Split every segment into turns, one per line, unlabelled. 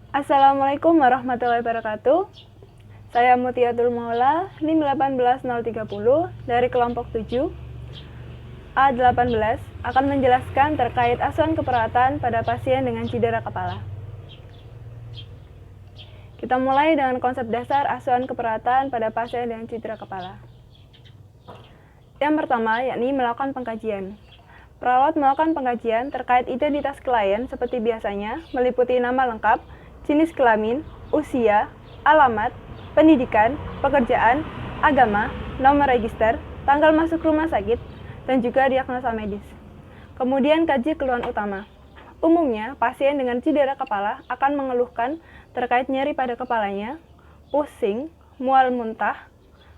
Assalamualaikum warahmatullahi wabarakatuh. Saya Mutiatul Maula, NIM 18030 dari kelompok 7 A18 akan menjelaskan terkait asuhan keperawatan pada pasien dengan cedera kepala. Kita mulai dengan konsep dasar asuhan keperawatan pada pasien dengan cedera kepala. Yang pertama, yakni melakukan pengkajian. Perawat melakukan pengkajian terkait identitas klien seperti biasanya, meliputi nama lengkap, jenis kelamin, usia, alamat, pendidikan, pekerjaan, agama, nomor register, tanggal masuk rumah sakit, dan juga diagnosa medis. Kemudian kaji keluhan utama. Umumnya, pasien dengan cedera kepala akan mengeluhkan terkait nyeri pada kepalanya, pusing, mual muntah,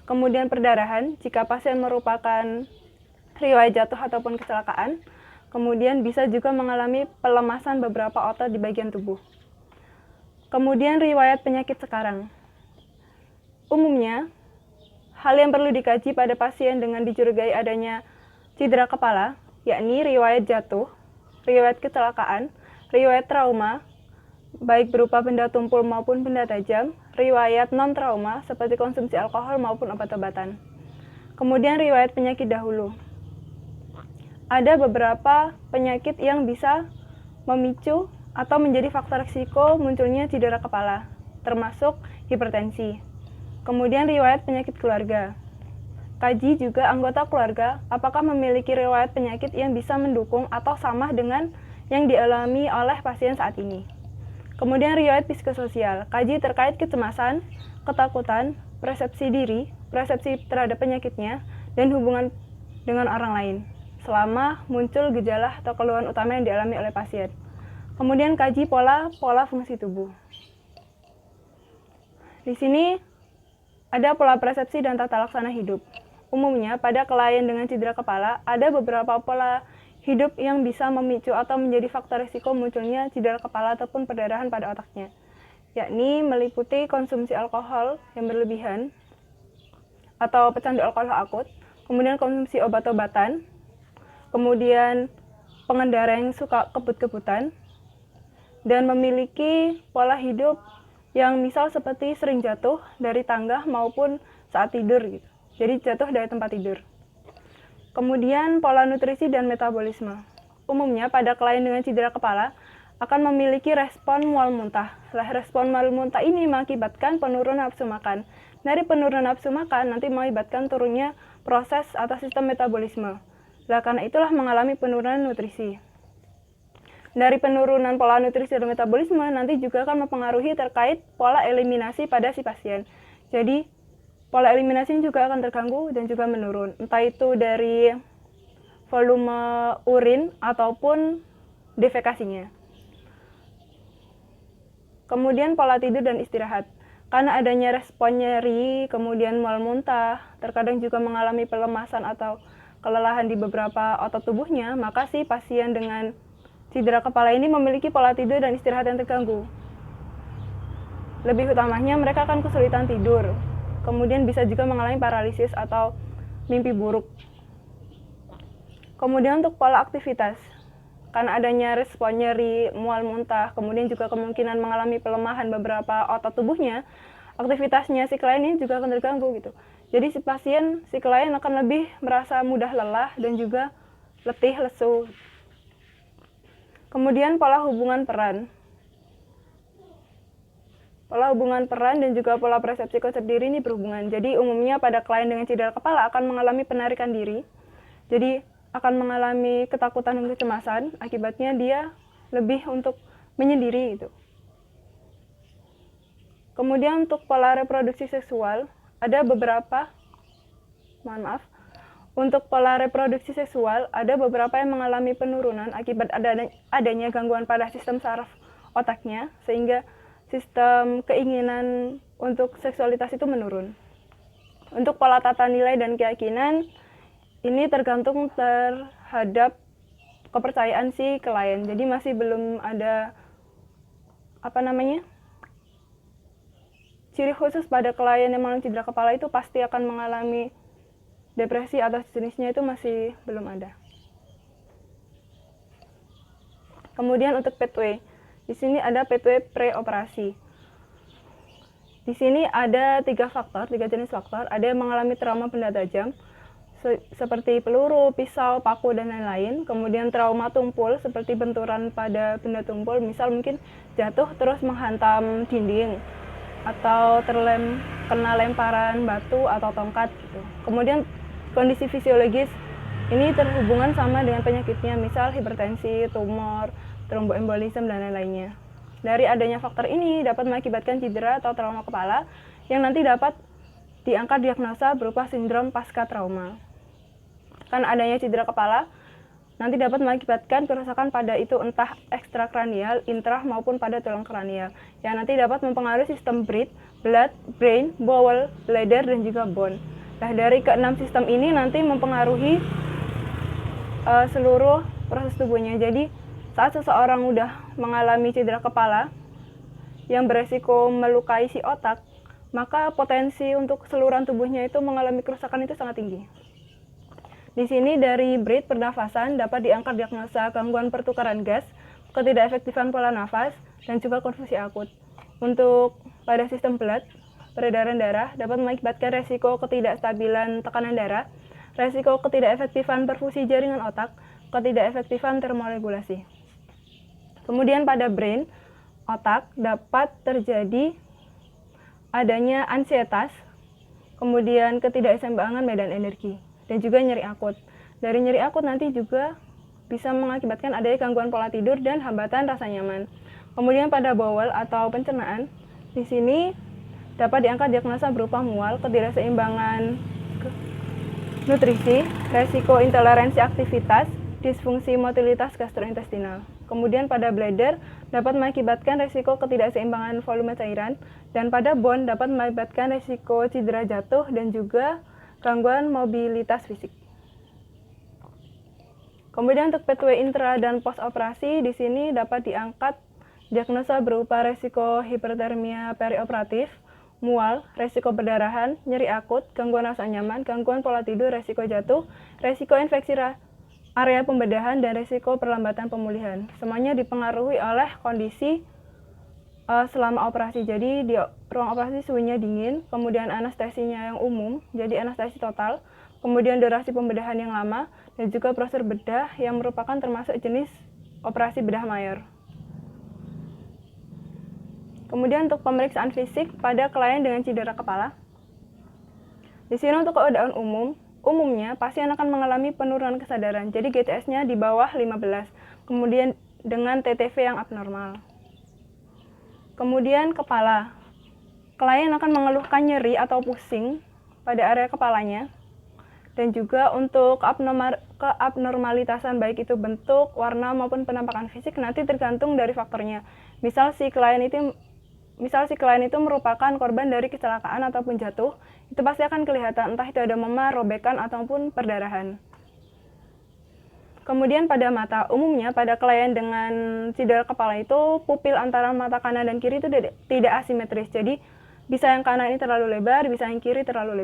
kemudian perdarahan jika pasien merupakan riwayat jatuh ataupun kecelakaan, kemudian bisa juga mengalami pelemasan beberapa otot di bagian tubuh. Kemudian riwayat penyakit sekarang. Umumnya, hal yang perlu dikaji pada pasien dengan dicurigai adanya cedera kepala, yakni riwayat jatuh, riwayat kecelakaan, riwayat trauma, baik berupa benda tumpul maupun benda tajam, riwayat non-trauma seperti konsumsi alkohol maupun obat-obatan. Kemudian riwayat penyakit dahulu. Ada beberapa penyakit yang bisa memicu atau menjadi faktor risiko munculnya cedera kepala, termasuk hipertensi. Kemudian riwayat penyakit keluarga. Kaji juga anggota keluarga apakah memiliki riwayat penyakit yang bisa mendukung atau sama dengan yang dialami oleh pasien saat ini. Kemudian riwayat psikososial. Kaji terkait kecemasan, ketakutan, persepsi diri, persepsi terhadap penyakitnya, dan hubungan dengan orang lain selama muncul gejala atau keluhan utama yang dialami oleh pasien. Kemudian kaji pola fungsi tubuh. Di sini ada pola persepsi dan tata laksana hidup. Umumnya pada klien dengan cedera kepala ada beberapa pola hidup yang bisa memicu atau menjadi faktor risiko munculnya cedera kepala ataupun perdarahan pada otaknya, yakni meliputi konsumsi alkohol yang berlebihan atau pecandu alkohol akut, kemudian konsumsi obat-obatan, kemudian pengendara yang suka kebut-kebutan, dan memiliki pola hidup yang misal seperti sering jatuh dari tangga maupun saat tidur gitu. Jadi jatuh dari tempat tidur. Kemudian pola nutrisi dan metabolisme. Umumnya pada klien dengan cedera kepala akan memiliki respon mual muntah. Respon mual muntah ini mengakibatkan penurunan nafsu makan. Dari penurunan nafsu makan nanti mengakibatkan turunnya proses atau sistem metabolisme. Karena itulah mengalami penurunan nutrisi. Dari penurunan pola nutrisi dan metabolisme nanti juga akan mempengaruhi terkait pola eliminasi pada si pasien. Jadi pola eliminasi juga akan terganggu dan juga menurun. Entah itu dari volume urin ataupun defekasinya. Kemudian pola tidur dan istirahat. Karena adanya respon nyeri, kemudian mual muntah, terkadang juga mengalami pelemasan atau kelelahan di beberapa otot tubuhnya, maka si pasien dengan cedera kepala ini memiliki pola tidur dan istirahat yang terganggu. Lebih utamanya mereka akan kesulitan tidur, kemudian bisa juga mengalami paralisis atau mimpi buruk. Kemudian untuk pola aktivitas, karena adanya respon nyeri, mual muntah, kemudian juga kemungkinan mengalami pelemahan beberapa otot tubuhnya, aktivitasnya si klien ini juga akan terganggu gitu. Jadi si klien akan lebih merasa mudah lelah dan juga letih, lesu. Kemudian pola hubungan peran. Pola hubungan peran dan juga pola persepsi konsep diri ini berhubungan. Jadi umumnya pada klien dengan cedera kepala akan mengalami penarikan diri. Jadi akan mengalami ketakutan dan kecemasan. Akibatnya dia lebih untuk menyendiri gitu. Kemudian untuk pola reproduksi seksual ada beberapa, untuk pola reproduksi seksual ada beberapa yang mengalami penurunan akibat adanya gangguan pada sistem saraf otaknya, sehingga sistem keinginan untuk seksualitas itu menurun. Untuk pola tata nilai dan keyakinan ini tergantung terhadap kepercayaan si klien. Jadi masih belum ada ciri khusus pada klien yang mengalami cedera kepala itu pasti akan mengalami depresi atau jenisnya itu masih belum ada. Kemudian untuk pathway, Di sini ada P2 preoperasi. Di sini ada tiga jenis faktor. Ada yang mengalami trauma benda tajam, seperti peluru, pisau, paku, dan lain-lain. Kemudian trauma tumpul, seperti benturan pada benda tumpul, misal mungkin jatuh terus menghantam dinding, atau kena lemparan batu atau tongkat gitu. Kemudian kondisi fisiologis, ini terhubungan sama dengan penyakitnya, misal hipertensi, tumor, tromboembolisme, dan lain-lainnya. Dari adanya faktor ini dapat mengakibatkan cedera atau trauma kepala yang nanti dapat diangkat diagnosa berupa sindrom pasca trauma. Karena adanya cedera kepala nanti dapat mengakibatkan kerusakan pada itu entah ekstrakranial, intra maupun pada tulang kranial yang nanti dapat mempengaruhi sistem blood, brain, bowel, bladder, dan juga bone. Nah, dari keenam sistem ini nanti mempengaruhi seluruh proses tubuhnya. Jadi saat seseorang udah mengalami cedera kepala yang beresiko melukai si otak, maka potensi untuk keseluruhan tubuhnya itu mengalami kerusakan itu sangat tinggi. Di sini dari breath pernafasan dapat diangkat diagnosa gangguan pertukaran gas, ketidakefektifan pola nafas, dan juga konfusi akut. Untuk pada sistem blood, peredaran darah dapat mengakibatkan resiko ketidakstabilan tekanan darah, resiko ketidakefektifan perfusi jaringan otak, ketidakefektifan termoregulasi. Kemudian pada brain, otak dapat terjadi adanya ansietas, kemudian ketidakseimbangan medan energi, dan juga nyeri akut. Dari nyeri akut nanti juga bisa mengakibatkan adanya gangguan pola tidur dan hambatan rasa nyaman. Kemudian pada bowel atau pencernaan, di sini dapat diangkat diagnosa berupa mual, ketidakseimbangan nutrisi, resiko intoleransi aktivitas, disfungsi motilitas gastrointestinal. Kemudian pada bladder dapat mengakibatkan resiko ketidakseimbangan volume cairan, dan pada bone dapat mengakibatkan resiko cedera jatuh dan juga gangguan mobilitas fisik. Kemudian untuk P2 intra dan post operasi, di sini dapat diangkat diagnosa berupa resiko hipertermia perioperatif, mual, resiko perdarahan, nyeri akut, gangguan rasa nyaman, gangguan pola tidur, resiko jatuh, resiko infeksi area pembedahan, dan resiko perlambatan pemulihan. Semuanya dipengaruhi oleh kondisi selama operasi. Jadi di ruang operasi suhunya dingin, kemudian anestesinya yang umum, jadi anestesi total, kemudian durasi pembedahan yang lama, dan juga prosedur bedah yang merupakan termasuk jenis operasi bedah mayor. Kemudian untuk pemeriksaan fisik pada klien dengan cedera kepala. Di sini untuk keadaan umumnya pasien akan mengalami penurunan kesadaran, jadi GTS-nya di bawah 15, kemudian dengan TTV yang abnormal. Kemudian kepala, klien akan mengeluhkan nyeri atau pusing pada area kepalanya, dan juga untuk keabnormalitasan baik itu bentuk, warna, maupun penampakan fisik nanti tergantung dari faktornya. Misal si klien itu merupakan korban dari kecelakaan ataupun jatuh, itu pasti akan kelihatan, entah itu ada memar, robekan, ataupun perdarahan. Kemudian pada mata, umumnya pada klien dengan cedera kepala itu pupil antara mata kanan dan kiri itu tidak asimetris. Jadi bisa yang kanan ini terlalu lebar, bisa yang kiri terlalu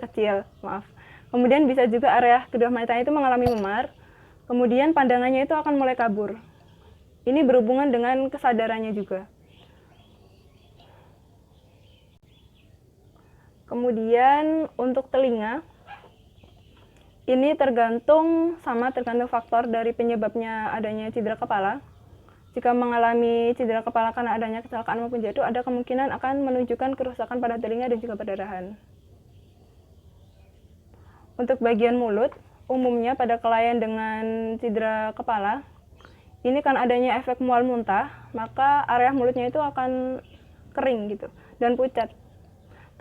kecil. Kemudian bisa juga area kedua mata itu mengalami memar. Kemudian pandangannya itu akan mulai kabur. Ini berhubungan dengan kesadarannya juga. Kemudian untuk telinga, ini tergantung faktor dari penyebabnya adanya cedera kepala. Jika mengalami cedera kepala karena adanya kecelakaan maupun jatuh, ada kemungkinan akan menunjukkan kerusakan pada telinga dan juga perdarahan. Untuk bagian mulut, umumnya pada klien dengan cedera kepala, ini kan adanya efek mual muntah, maka area mulutnya itu akan kering gitu dan pucat.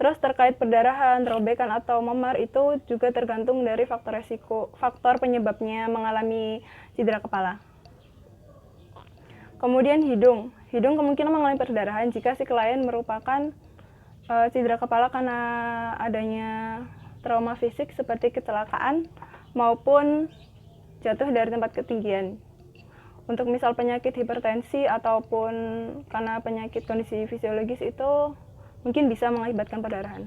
Terus terkait perdarahan, robekan, atau memar itu juga tergantung dari faktor penyebabnya mengalami cedera kepala. Kemudian hidung kemungkinan mengalami perdarahan jika si klien merupakan cedera kepala karena adanya trauma fisik seperti kecelakaan maupun jatuh dari tempat ketinggian. Untuk misal penyakit hipertensi ataupun karena penyakit kondisi fisiologis itu mungkin bisa mengakibatkan perdarahan.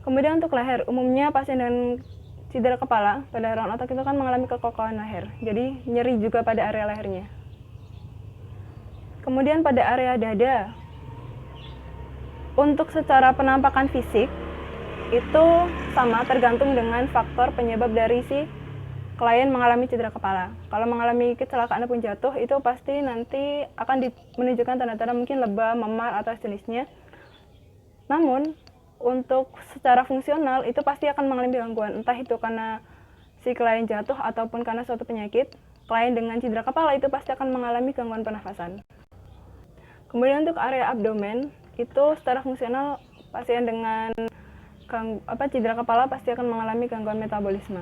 Kemudian untuk leher, umumnya pasien dengan cedera kepala pada rongga otak itu kan mengalami kekokohan leher, jadi nyeri juga pada area lehernya. Kemudian pada area dada, untuk secara penampakan fisik itu sama tergantung dengan faktor penyebab dari si klien mengalami cedera kepala. Kalau mengalami kecelakaan ataupun jatuh, itu pasti nanti akan menunjukkan tanda-tanda mungkin lebam, memar, atau sejenisnya. Namun, untuk secara fungsional itu pasti akan mengalami gangguan, entah itu karena si klien jatuh ataupun karena suatu penyakit. Klien dengan cedera kepala itu pasti akan mengalami gangguan pernafasan. Kemudian untuk area abdomen, itu secara fungsional pasien dengan cedera kepala pasti akan mengalami gangguan metabolisme.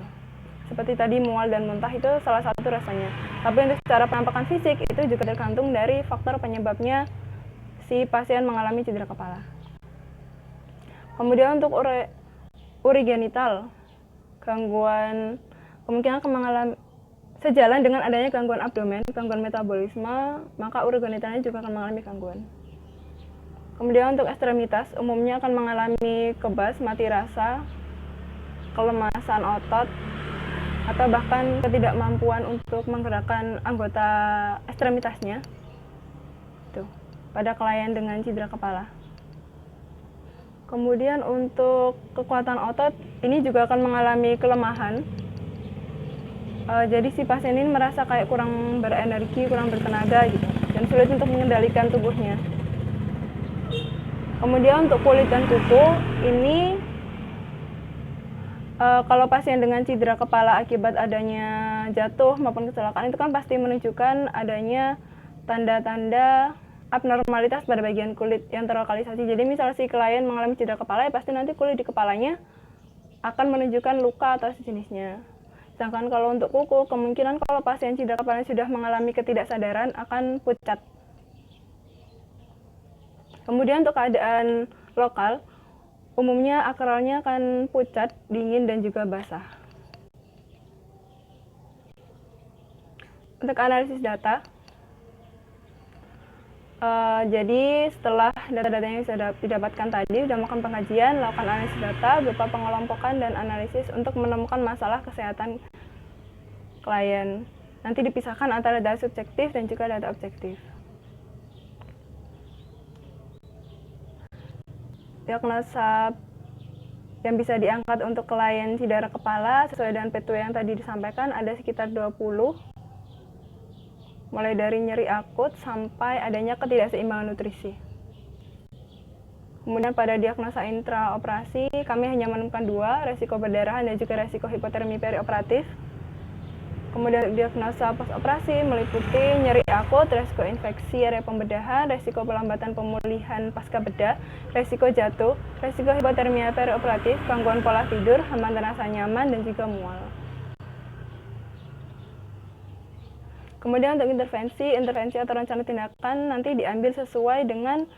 Seperti tadi mual dan muntah itu salah satu rasanya. Tapi untuk secara penampakan fisik itu juga tergantung dari faktor penyebabnya si pasien mengalami cedera kepala. Kemudian untuk urigenital, gangguan kemungkinan akan mengalami sejalan dengan adanya gangguan abdomen, gangguan metabolisme, maka urigenitalnya juga akan mengalami gangguan. Kemudian untuk ekstremitas, umumnya akan mengalami kebas, mati rasa, kelemasan otot, atau bahkan ketidakmampuan untuk menggerakkan anggota ekstremitasnya. Tuh, pada klien dengan cedera kepala. Kemudian untuk kekuatan otot, ini juga akan mengalami kelemahan. Jadi si pasien ini merasa kayak kurang berenergi, kurang bertenaga gitu, dan sulit untuk mengendalikan tubuhnya. Kemudian untuk kulit dan kuku, ini kalau pasien dengan cedera kepala akibat adanya jatuh maupun kecelakaan itu kan pasti menunjukkan adanya tanda-tanda abnormalitas pada bagian kulit yang terlokalisasi. Jadi misal si klien mengalami cedera kepala, ya pasti nanti kulit di kepalanya akan menunjukkan luka atau sejenisnya. Sedangkan kalau untuk kuku, kemungkinan kalau pasien cedera kepala sudah mengalami ketidaksadaran akan pucat. Kemudian untuk keadaan lokal, umumnya akralnya akan pucat, dingin, dan juga basah. Untuk analisis data, jadi setelah data-data yang sudah didapatkan tadi, sudah melakukan pengkajian, lakukan analisis data berupa pengelompokan dan analisis untuk menemukan masalah kesehatan klien. Nanti dipisahkan antara data subjektif dan juga data objektif. Diagnosa yang bisa diangkat untuk klien cedera kepala sesuai dengan P2 yang tadi disampaikan ada sekitar 20, mulai dari nyeri akut sampai adanya ketidakseimbangan nutrisi. Kemudian pada diagnosa intraoperasi, kami hanya menemukan 2, resiko perdarahan dan juga resiko hipotermi perioperatif. Kemudian diagnosa postoperasi meliputi nyeri akut, resiko infeksi area pembedahan, resiko pelambatan pemulihan pasca bedah, resiko jatuh, resiko hipotermia perioperatif, gangguan pola tidur, hambatan rasa nyaman, dan juga mual. Kemudian untuk intervensi atau rencana tindakan nanti diambil sesuai dengan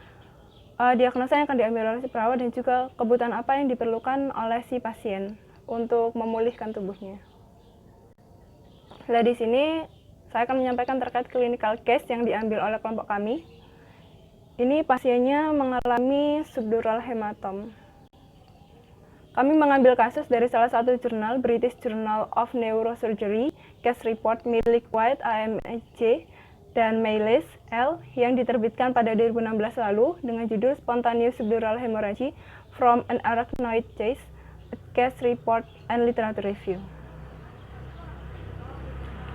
diagnosa yang akan diambil oleh si perawat dan juga kebutuhan apa yang diperlukan oleh si pasien untuk memulihkan tubuhnya. Nah, di sini saya akan menyampaikan terkait clinical case yang diambil oleh kelompok kami. Ini pasiennya mengalami subdural hematom. Kami mengambil kasus dari salah satu jurnal, British Journal of Neurosurgery, case report milik White, AMJ, dan Mayles, L, yang diterbitkan pada 2016 lalu dengan judul Spontaneous Subdural Hemorrhage from an Arachnoid Chase, a Case Report and Literature Review.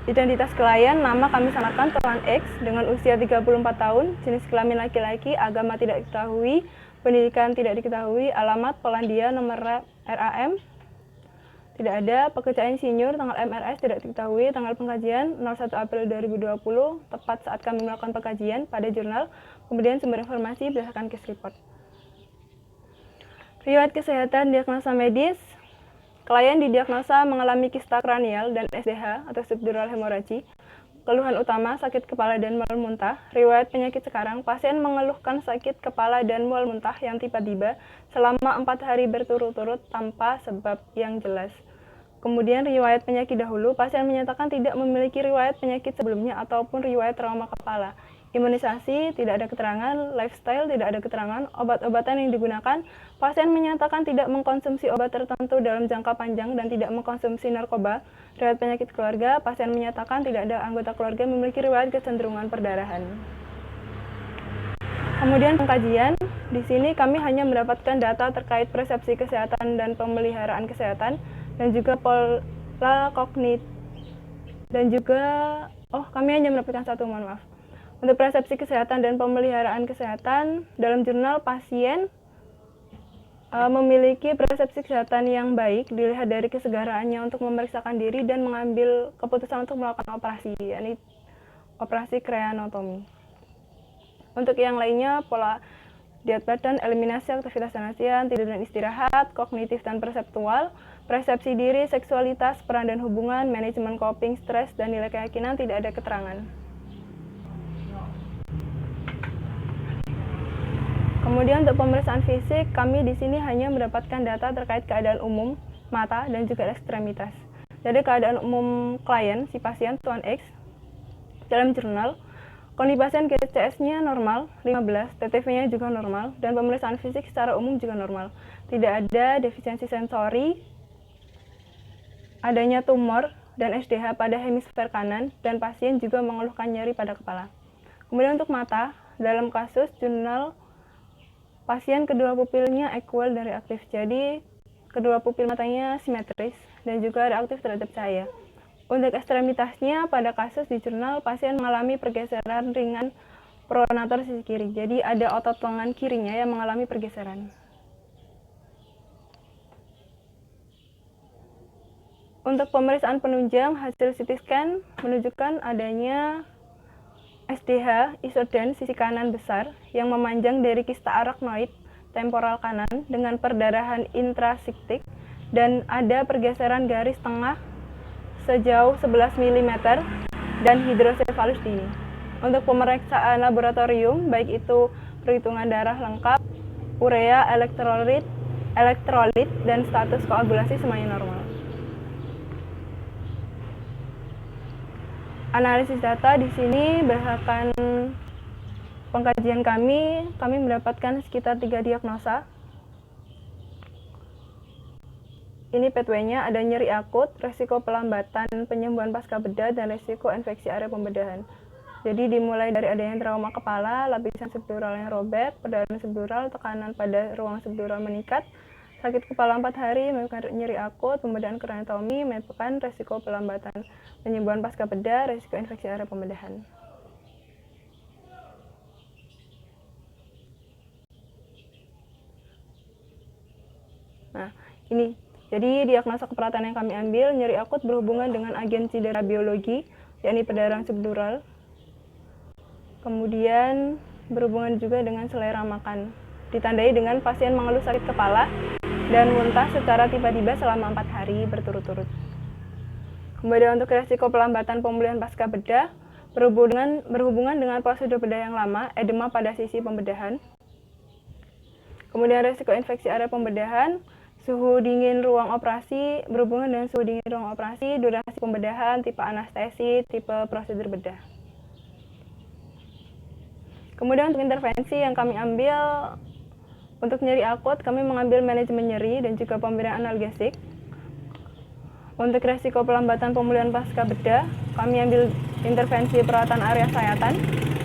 Identitas klien, nama kami samarkan Tuan X dengan usia 34 tahun, jenis kelamin laki-laki, agama tidak diketahui, pendidikan tidak diketahui, alamat Polandia, nomor RAM tidak ada, pekerjaan insinyur, tanggal MRS tidak diketahui, tanggal pengkajian 01 April 2020, tepat saat kami melakukan pengkajian pada jurnal, kemudian sumber informasi berdasarkan case report. Riwayat kesehatan, diagnosa medis, klien didiagnosa mengalami kista kranial dan SDH atau subdural hemorrhage. Keluhan utama sakit kepala dan mual muntah. Riwayat penyakit sekarang, pasien mengeluhkan sakit kepala dan mual muntah yang tiba-tiba selama 4 hari berturut-turut tanpa sebab yang jelas. Kemudian riwayat penyakit dahulu, pasien menyatakan tidak memiliki riwayat penyakit sebelumnya ataupun riwayat trauma kepala. Imunisasi, tidak ada keterangan, lifestyle, tidak ada keterangan, obat-obatan yang digunakan, pasien menyatakan tidak mengkonsumsi obat tertentu dalam jangka panjang dan tidak mengkonsumsi narkoba. Riwayat penyakit keluarga, pasien menyatakan tidak ada anggota keluarga memiliki riwayat kecenderungan perdarahan. Kemudian pengkajian, di sini kami hanya mendapatkan data terkait persepsi kesehatan dan pemeliharaan kesehatan, dan juga pola kognitif, dan juga, kami hanya mendapatkan satu, mohon maaf. Untuk persepsi kesehatan dan pemeliharaan kesehatan, dalam jurnal pasien memiliki persepsi kesehatan yang baik dilihat dari kesegeraannya untuk memeriksakan diri dan mengambil keputusan untuk melakukan operasi, yakni operasi kreanotomi. Untuk yang lainnya, pola diet badan, eliminasi aktivitas dan latihan, tidur dan istirahat, kognitif dan perseptual, persepsi diri, seksualitas, peran dan hubungan, manajemen coping, stres, dan nilai keyakinan tidak ada keterangan. Kemudian untuk pemeriksaan fisik, kami di sini hanya mendapatkan data terkait keadaan umum, mata, dan juga ekstremitas. Jadi keadaan umum klien, si pasien Tuan X, dalam jurnal, kondisi pasien GCS-nya normal, 15, TTV-nya juga normal, dan pemeriksaan fisik secara umum juga normal. Tidak ada defisiensi sensori, adanya tumor dan SDH pada hemisfer kanan, dan pasien juga mengeluhkan nyeri pada kepala. Kemudian untuk mata, dalam kasus jurnal, pasien kedua pupilnya equal dan reaktif, jadi kedua pupil matanya simetris dan juga reaktif terhadap cahaya. Untuk ekstremitasnya, pada kasus di jurnal, pasien mengalami pergeseran ringan pronator sisi kiri, jadi ada otot lengan kirinya yang mengalami pergeseran. Untuk pemeriksaan penunjang, hasil CT scan menunjukkan adanya SDH isoden sisi kanan besar yang memanjang dari kista arachnoid temporal kanan dengan perdarahan intrasiktik dan ada pergeseran garis tengah sejauh 11 mm dan hidrosefalus dini. Untuk pemeriksaan laboratorium, baik itu perhitungan darah lengkap, urea, elektrolit, dan status koagulasi semuanya normal. Analisis data di sini berdasarkan pengkajian kami mendapatkan sekitar 3 diagnosa. Ini pathway-nya ada nyeri akut, resiko pelambatan penyembuhan pasca bedah, dan resiko infeksi area pembedahan. Jadi dimulai dari adanya trauma kepala, lapisan subdural yang robek, perdarahan subdural, tekanan pada ruang subdural meningkat, sakit kepala 4 hari, menyebabkan nyeri akut, pembedahan kraniotomi, menyebabkan resiko pelambatan penyembuhan pasca bedah, resiko infeksi area pembedahan. Nah, ini. Jadi diagnosa keperatan yang kami ambil, nyeri akut berhubungan dengan agen cedera biologi, yakni perdarahan subdural. Kemudian berhubungan juga dengan selera makan. Ditandai dengan pasien mengeluh sakit kepala dan muntah secara tiba-tiba selama 4 hari berturut-turut. Kemudian untuk resiko pelambatan pemulihan pasca bedah, berhubungan dengan prosedur bedah yang lama, edema pada sisi pembedahan. Kemudian resiko infeksi area pembedahan, suhu dingin ruang operasi, berhubungan dengan suhu dingin ruang operasi, durasi pembedahan, tipe anestesi, tipe prosedur bedah. Kemudian untuk intervensi yang kami ambil, untuk nyeri akut, kami mengambil manajemen nyeri dan juga pemberian analgesik. Untuk resiko pelambatan pemulihan pasca bedah, kami ambil intervensi perawatan area sayatan.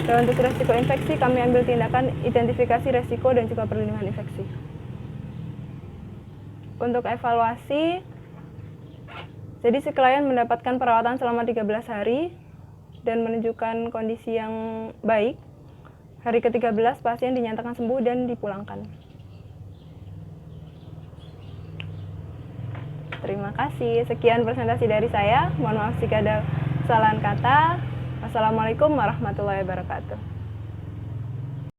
Dan untuk resiko infeksi, kami ambil tindakan identifikasi resiko dan juga perlindungan infeksi. Untuk evaluasi, jadi si klien mendapatkan perawatan selama 13 hari dan menunjukkan kondisi yang baik. Hari ke-13 pasien dinyatakan sembuh dan dipulangkan. Terima kasih. Sekian presentasi dari saya. Mohon maaf jika ada kesalahan kata. Wassalamualaikum warahmatullahi wabarakatuh.